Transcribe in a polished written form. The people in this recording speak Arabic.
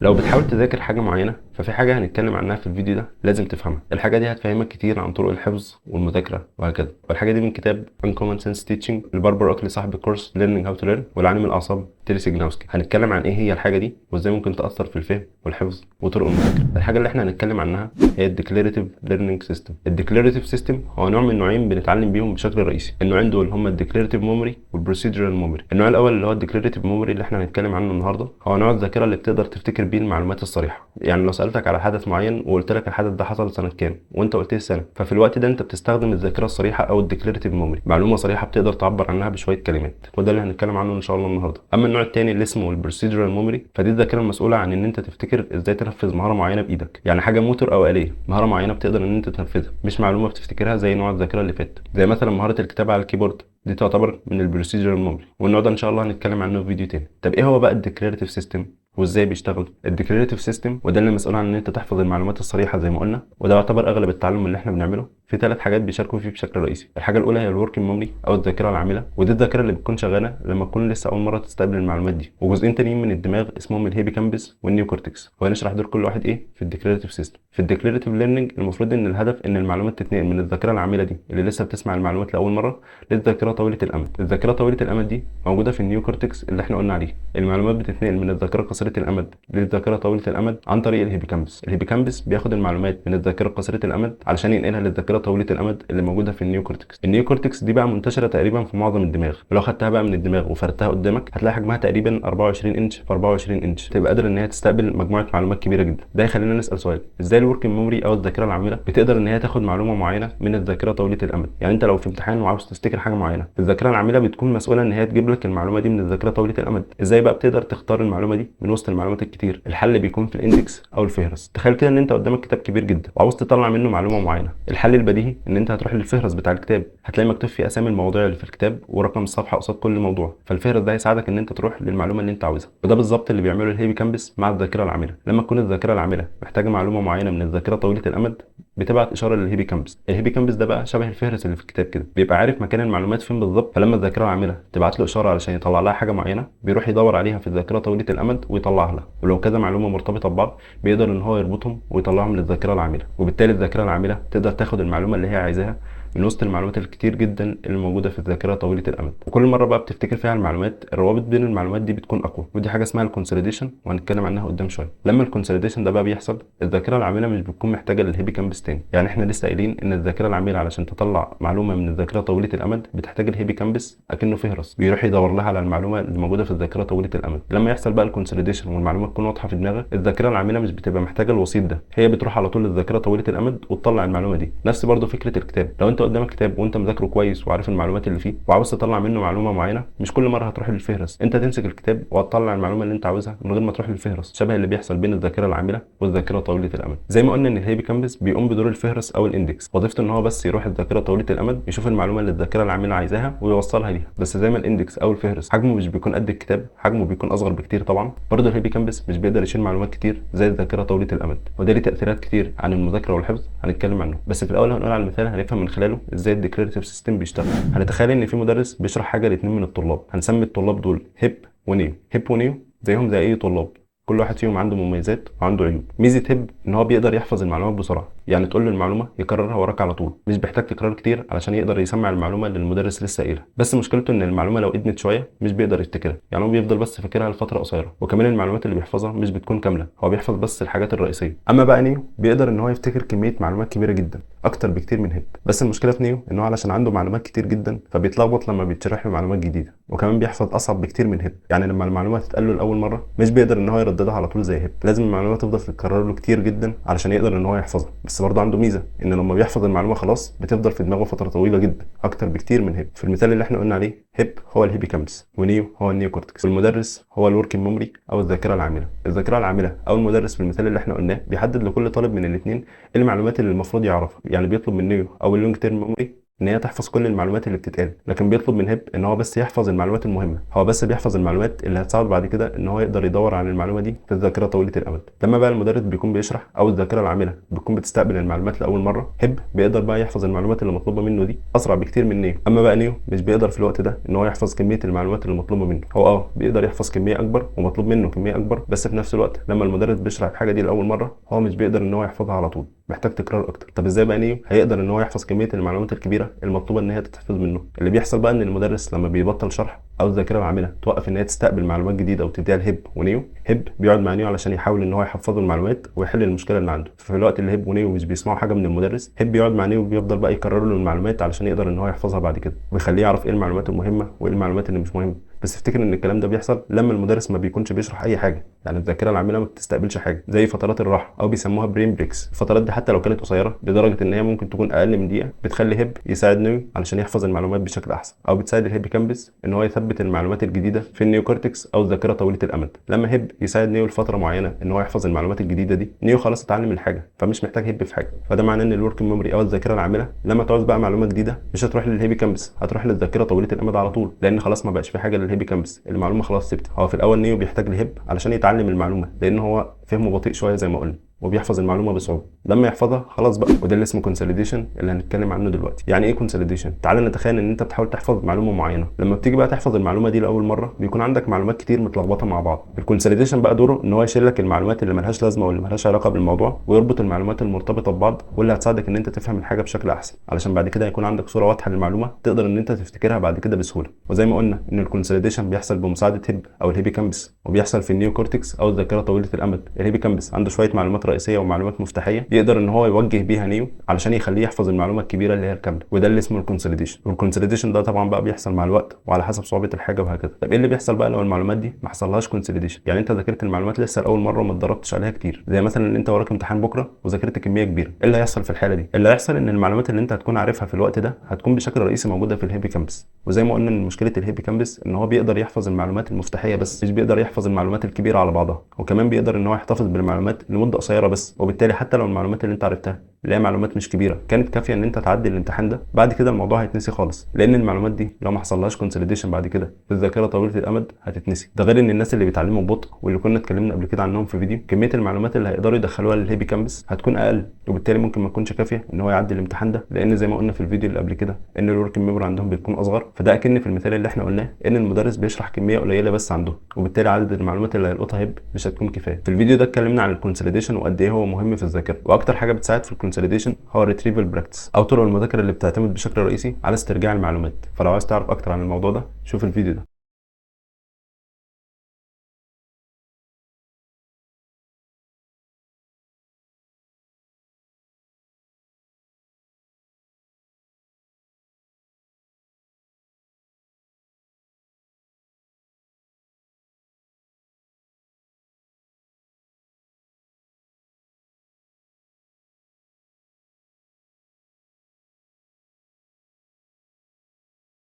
لو بتحاول تذاكر حاجة معينة ففي حاجة هنتكلم عنها في الفيديو ده لازم تفهمها. الحاجة دي هتفهمك كتير عن طرق الحفظ والمذاكرة وهكذا. والحاجة دي من كتاب Uncommon Sense Teaching لباربر أوكلي صاحب الكورس Learning How to Learn والعالم الأعصاب تيري سيجناوسكي. هنتكلم عن إيه هي الحاجة دي وإزاي ممكن تأثر في الفهم والحفظ وطرق المذاكرة. الحاجة اللي إحنا هنتكلم عنها هي الديكلاريتيف ليرنينج سيستم. الديكلاريتيف سيستم هو نوع من نوعين بنتعلم بيهم بشكل رئيسي. النوعين دول هما الديكلاريتيف ميموري والبروسيدورال ميموري. النوع الأول اللي هو الديكلاريتيف ميموري اللي إحنا هنتكلم عنه النهارده هو نوع الذاكرة اللي بتقدر تفتكر بيه المعلومات الصريحة. يعني لو سألتك على حدث معين وقلت لك الحدث ده حصل سنة كام وانت قلت لي السنة، ففي الوقت ده انت بتستخدم الذاكرة الصريحة او الديكلاريتيف ميموري، معلومة صريحة بتقدر تعبر عنها بشوية كلمات، وده اللي هنتكلم عنه ان شاء الله النهارده. اما النوع الثاني اللي اسمه البروسيدورال ميموري فدي الذاكرة المسؤولة عن ان انت تفتكر ازاي تنفذ مهارة معينة بايدك، يعني حاجة موتور او آلية، مهارة معينة بتقدر ان انت تنفذها، مش معلومة بتفتكرها زي نوع الذاكرة اللي فات، زي مثلا مهارة الكتابة على الكيبورد، دي تعتبر من البروسيدورال ميموري، والنوع ده ان شاء الله هنتكلم عنه في فيديو تاني. طب ايه هو بقى الديكلاريتيف سيستم وازاي بيشتغل؟ الديكلاريتيف سيستم وده اللي مسؤول عن ان انت تحفظ المعلومات الصريحه زي ما قلنا، وده يعتبر اغلب التعلم اللي احنا بنعمله. في ثلاث حاجات بيشاركوا فيه بشكل رئيسي. الحاجه الاولى هي الوركينج ميموري او الذاكره العامله، ودي الذاكره اللي بتكون شغاله لما تكون لسه اول مره تستقبل المعلومات دي، وجزئين تانيين من الدماغ اسمهم الهيبيكامبس والنيو كورتكس، وهنشرح دول كل واحد ايه في الديكلاريتيف سيستم. في الديكلاريتيف ليرنينج المفروض ان الهدف ان المعلومات تتنقل من الذاكره العامله دي اللي لسه بتسمع المعلومات لاول مره للذاكره طويله الامد. الذاكره طويله الامد دي موجوده في النيو كورتكس اللي احنا قلنا عليه. المعلومات بتتنقل من الذاكره قصيره الامد للذاكره طويله الامد عن طريق الهيبيكامبس. الهيبيكامبس بياخد المعلومات من الذاكره قصيره الامد علشان ينقلها للذاكره طويله الامد اللي موجوده في النيو كورتكس. النيو كورتكس دي بقى منتشره تقريبا في معظم الدماغ، ولو خدتها بقى من الدماغ وفردتها قدامك هتلاقي حجمها تقريبا 24 انش في 24 انش، تبقى قادر ان هي تستقبل مجموعه معلومات كبيره جدا. ده يخلينا نسال سؤال: ازاي الوركينج ميموري او الذاكره العامله بتقدر ان هي تاخد معلومه معينه من الذاكره طويله الامد؟ يعني انت لو في امتحان وعاوز تفتكر حاجه معينه، الذاكره العامله بتكون مسؤوله ان هي تجيب لك المعلومه دي من الذاكره طويله الامد. ازاي بقى بتقدر تختار المعلومه دي من وسط المعلومات الكتير؟ الحل بيكون في الاندكس او الفهرس. تخيل كده ان انت قدامك كتاب كبير جدا وعاوز تطلع منه معلومه معينه. الحل البديهي ان انت هتروح للفهرس بتاع الكتاب، هتلاقي مكتوب فيه اسامي المواضيع اللي في الكتاب ورقم الصفحه قصاد كل موضوع، فالفهرس ده هيساعدك ان انت تروح للمعلومه اللي انت عاوزها. وده بالظبط اللي بيعمله الهيبيكامبس مع الذاكره العامله. لما تكون الذاكره العامله محتاجه معلومه معينه من الذاكره طويله الامد بتبعت اشاره للهيبيكامبس. الهيبيكامبس ده بقى شبه الفهرس اللي في الكتاب كده، بيبقى عارف مكان المعلومات فين بالظبط، فلما الذاكره العامله تبعت له اشاره علشان يطلع لها حاجه معينه بيروح يدور عليها في الذاكره طويله الامد ويطلعها لها. ولو كذا معلومه مرتبطه ببعض بيقدر ان هو يربطهم ويطلعهم للذاكره العامله، وبالتالي الذاكره العامله تقدر تاخد المعلومه اللي هي عايزاها من وسط المعلومات الكتير جدا اللي موجوده في الذاكره طويله الامد. وكل مره بقى بتفتكر فيها المعلومات الروابط بين المعلومات دي بتكون اقوى، ودي حاجه اسمها الكونسوليديشن وهنتكلم عنها قدام شويه. لما الكونسوليديشن ده بقى بيحصل الذاكره العامله مش بتكون محتاجه للهيبيكامبس تاني. يعني احنا لسه قايلين ان الذاكره العامله علشان تطلع معلومه من الذاكره طويله الامد بتحتاج الهيبيكامبس اكنه فهرس بيروح يدور لها على المعلومه اللي موجوده في الذاكره طويله الامد. لما يحصل بقى الكونسوليديشن والمعلومه تكون واضحه في دماغك، الذاكره العامله مش بتبقى محتاجه الوسيط ده، هي بتروح على طول للذاكره طويله الامد وتطلع المعلومه دي. نفس برضه فكره الكتاب. لو انت قدامك كتاب وانت مذاكره كويس وعارف المعلومات اللي فيه وعاوز تطلع منه معلومه معينه، مش كل مره هتروح للفهرس، انت تمسك الكتاب وهتطلع المعلومه اللي انت عاوزها من غير ما تروح للفهرس، شبه اللي بيحصل بين الذاكره العامله والذاكره طويله الامد. زي ما قلنا ان الهيبيكامبس بيقوم بدور الفهرس او الاندكس، وظيفته ان هو بس يروح الذاكره طويله الامد يشوف المعلومه اللي الذاكره العامله عايزاها ويوصلها ليها. بس زي ما الاندكس او الفهرس حجمه مش بيكون قد الكتاب، حجمه بيكون اصغر بكتير طبعا، برضه الهيبيكامبس مش بيقدر يشيل معلومات كتير زي الذاكره طويله الامد، وده ليه تاثيرات كتير عن المذاكره والحفظ هنتكلم عنه. بس في الاول هنقول على المثال هنفهم من خلاله ازاي الديكلاريتيف سيستم بيشتغل. هنتخيل ان في مدرس بيشرح حاجه لاثنين من الطلاب، هنسمي الطلاب دول هيب ونيو. هيب ونيو زيهم زي اي طلاب، كل واحد فيهم عنده مميزات وعنده عيوب. ميزه هيب ان هو بيقدر يحفظ المعلومات بسرعه، يعني تقول له المعلومه يكررها وراك على طول، مش بيحتاج تكرار كتير علشان يقدر يسمع المعلومه اللي المدرس لسه قايلها. بس مشكلته ان المعلومه لو ادمت شويه مش بيقدر يفتكرها، يعني هو بيفضل بس فاكرها لفتره قصيره، وكمان المعلومات اللي بيحفظها مش بتكون كامله، هو بيحفظ بس الحاجات الرئيسيه. اما بقى نيو بيقدر ان هو يفتكر كميه معلومات كبيره جدا اكتر بكتير من هيب. بس المشكله في نيو ان هو علشان عنده معلومات كتير جدا فبيتلخبط لما بيتشرح له معلومات جديده، وكمان بيحفظ اصعب بكتير من هيب. يعني لما المعلومه تتقال له لاول مره مش بيقدر ان هو يرددها على طول زي هيب، لازم المعلومه تفضل تتكرر له كتير جدا علشان يقدر ان هو يحفظها. بس برضه عنده ميزه ان لما بيحفظ المعلومه خلاص بتفضل في دماغه فتره طويله جدا اكتر بكتير من هيب. في المثال اللي احنا قلنا عليه هيب هو الهيبيكامبس ونيو هو النيو كورتكس، والمدرس هو الوركينج ميموري او الذاكره العامله. الذاكره العامله او المدرس في المثال اللي احنا قلناه بيحدد لكل طالب من الاثنين المعلومات اللي المفروض يعرفها، يعني بيطلب من نيو او اللونج تيرم ميموري ان هي تحفظ كل المعلومات اللي بتتقال، لكن بيطلب من هيب ان هو بس يحفظ المعلومات المهمه. هو بس بيحفظ المعلومات اللي هتساعده بعد كده ان هو يقدر يدور على المعلومه دي في الذاكره طويله الامد. لما بقى المدرس بيكون بيشرح او الذاكره العامله بتكون بتستقبل المعلومات لاول مره، هيب بيقدر بقى يحفظ المعلومات اللي مطلوبه منه دي اسرع بكتير من نيو. اما بقى نيو مش بيقدر في الوقت ده ان هو يحفظ كميه المعلومات اللي مطلوبه منه. هو بيقدر يحفظ كميه اكبر ومطلوب منه كميه اكبر، بس في نفس الوقت لما المدرس بيشرح الحاجه دي لاول مره هو مش بيقدر ان هو يحفظها على طول، محتاج تكرار اكتر. طب ازاي بقى نيو هيقدر ان هو يحفظ كميه المعلومات الكبيره المطلوبه ان هي تتحفظ منه؟ اللي بيحصل بقى ان المدرس لما بيبطل شرح او الذاكره العامله توقف ان هي تستقبل معلومات جديده وتديها لهيب ونيو، هيب بيقعد مع نيو علشان يحاول ان هو يحفظه المعلومات ويحل المشكله اللي عنده. ففي الوقت اللي هيب ونيو مش بيسمعوا حاجه من المدرس، هيب بيقعد مع نيو وبيفضل بقى يكرر له المعلومات علشان يقدر ان هو يحفظها بعد كده، ويخليه يعرف ايه المعلومات المهمه وايه المعلومات اللي مش مهمه. بس افتكر ان الكلام ده بيحصل لما المدرس ما بيكونش بيشرح اي حاجه، يعني الذاكره العامله ما بتستقبلش حاجه، زي فترات الراحه او بيسموها برين بريكس. الفترات دي حتى لو كانت قصيره لدرجه ان هي ممكن تكون اقل من دقيقه، بتخلي هيب يساعد نيو علشان يحفظ المعلومات بشكل احسن، او بتساعد الهيبوكامبس ان هو يثبت المعلومات الجديده في النيوكورتكس او الذاكره طويله الامد. لما هيب يساعد نيو لفتره معينه ان هو يحفظ المعلومات الجديده دي، نيو خلاص اتعلم الحاجه فمش محتاج هيب في حاجه. فده معناه ان الورك ميموري او الذاكره العامله لما تعوز بقى معلومه جديده مش هتروح للهيبوكامبس، هتروح للذاكره طويله الامد على طول، لان خلاص ما بقاش في حاجه للهيبوكامبس، المعلومه خلاص ثبتت. هو في الاول نيو بيحتاج لهيب علشان يتعلم المعلومه، لان هو فهمه بطيء شويه زي ما قلنا وبيحفظ المعلومه بصعوبه. لما يحفظها خلاص بقى، وده اللي اسمه كونسوليديشن اللي هنتكلم عنه دلوقتي. يعني ايه كونسوليديشن؟ تعال نتخيل ان انت بتحاول تحفظ معلومه معينه، لما بتيجي بقى تحفظ المعلومه دي لاول مره بيكون عندك معلومات كتير متلخبطه مع بعض. الكونسوليديشن بقى دوره ان هو يشيل لك المعلومات اللي ملهاش لازمه واللي ملهاش علاقه بالموضوع، ويربط المعلومات المرتبطه ببعض واللي هتساعدك ان انت تفهم الحاجه بشكل احسن، علشان بعد كده يكون عندك صوره واضحه للمعلومه تقدر ان انت تفتكرها بعد كده بسهوله. وزي ما قلنا ان الكونسوليديشن بيحصل بمساعده هيب او الهيبوكامبس، وبيحصل في النيوكورتكس او الذاكره طويله الامد. الهيبوكامبس عنده شويه معلومات رئيسيه ومعلومات مفتاحيه يقدر ان هو يوجه بيها نيو علشان يخليه يحفظ المعلومه الكبيره اللي هي الكامله، وده اللي اسمه الكونسوليديشن. والكونسوليديشن ده طبعا بقى بيحصل مع الوقت وعلى حسب صعوبه الحاجه وهكذا. طب ايه اللي بيحصل بقى لو المعلومات دي ما حصلهاش كونسوليديشن؟ يعني انت ذاكرت المعلومات لسه لاول مره وما اتدربتش عليها كتير، زي مثلا ان انت وراك امتحان بكره وذاكرت كميه كبيره. ايه اللي هيحصل في الحاله دي؟ اللي هيحصل ان المعلومات اللي انت هتكون عارفها في الوقت ده هتكون بشكل رئيسي موجوده في الهيبوكامبس. وزي ما قلنا ان مشكله الهيبوكامبس ان هو بيقدر يحفظ المعلومات المفتاحيه بس، مش بيقدر يحفظ المعلومات الكبيره على بعضها، وكمان بيقدر ان هو يحتفظ بالمعلومات لمده قصيره بس. وبالتالي حتى لو المعلومات اللي انت عرفتها اللي هي معلومات مش كبيره كانت كافيه ان انت تعدي الامتحان ده، بعد كده الموضوع هيتنسي خالص، لان المعلومات دي لو ما حصلهاش كونسوليديشن بعد كده في الذاكره طويله الامد هتتنسي. ده غير ان الناس اللي بيتعلموا ببطء واللي كنا اتكلمنا قبل كده عنهم في فيديو، كميه المعلومات اللي هيقدروا يدخلوها للهيبوكامبس هتكون اقل، وبالتالي ممكن ما تكونش كافيه ان هو يعدي الامتحان ده، لان زي ما قلنا في الفيديو اللي قبل كده ان الورك ميموري عندهم بتكون اصغر. فده اكن في المثال اللي احنا قلناه ان المدرس بيشرح كميه قليله بس عنده، وبالتالي عدد المعلومات اللي هيلقطها هيب مش هتكون كفايه. في الفيديو ده اتكلمنا عن الكونسوليديشن وقد ايه هو مهم في الذاكره، واكتر حاجه بتساعد في الكونسوليديشن هو الريتريفال براكتس او طرق المذاكره اللي بتعتمد بشكل رئيسي على استرجاع المعلومات. فلو عايز تعرف اكتر عن الموضوع ده شوف الفيديو ده.